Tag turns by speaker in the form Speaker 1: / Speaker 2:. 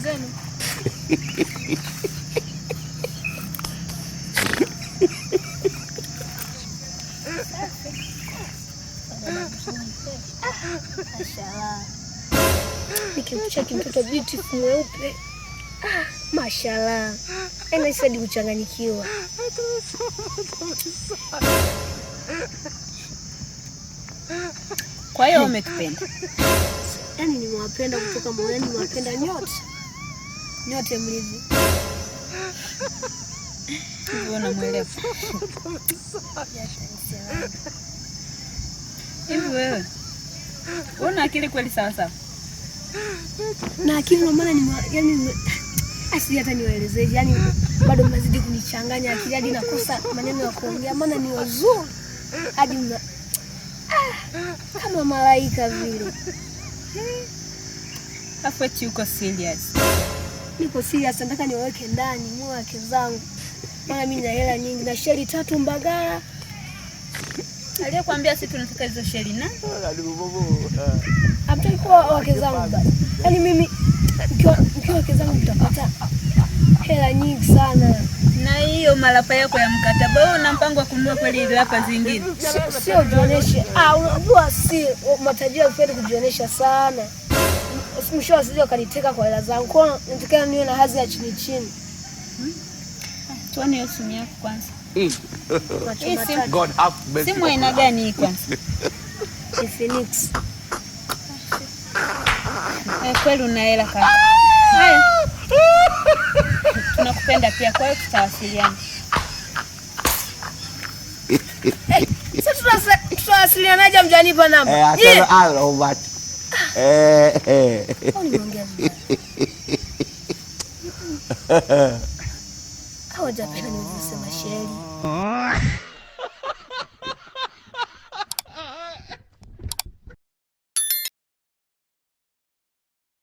Speaker 1: zenu.
Speaker 2: Mashallah. Nikimcheki mtoto beautiful mweupe. Mashallah. Ena sadi kuchanganyikiwa.
Speaker 1: Kwa hiyo umetupenda.
Speaker 2: Yaani nimewapenda kutoka moyoni, nimewapenda nyote. Nyote mlivyo.
Speaker 1: Mbona muelewa? Hivi wewe una akili kweli sawa sawa?
Speaker 2: Na akili ndio maana yani asili hata niwaelezeje, yani bado mnazidi kunichanganya akili hadi nakosa maneno ya kuongea, maana ni wazuri hadi kama malaika vile.
Speaker 1: Afu eti uko serious?
Speaker 2: Niko serious, nataka niwaweke ndani mwa wake zangu. Maana mimi na hela nyingi na sheli 3 Mbagala.
Speaker 1: Aliyekwambia sisi tunataka hizo sheli na?
Speaker 2: Hamtaki kuwa wake zangu basi. Yaani mimi mkiwa wake zangu mtapata hela nyingi sana.
Speaker 1: Na hiyo malapa yako ya mkataba wewe una mpango wa kununua kweli lapa zingine?
Speaker 2: Sio jioneshe. Unajua si matajiri upende kujionesha sana. Mwisho wasije kaniteka kwa hela zangu. Kwa nataka niwe na hadhi ya chini chini.
Speaker 1: Tuone hiyo simu yako kwanza.
Speaker 3: God have mercy.
Speaker 1: Simu aina gani hii kwanza?
Speaker 2: Ni Phoenix.
Speaker 1: Kweli una hela kaka. Haya. Tunakupenda pia, kwa hiyo tutawasiliana.
Speaker 2: Sasa tutawasilianaje mjanipa namba? Hawajapenda niweze sema sheli.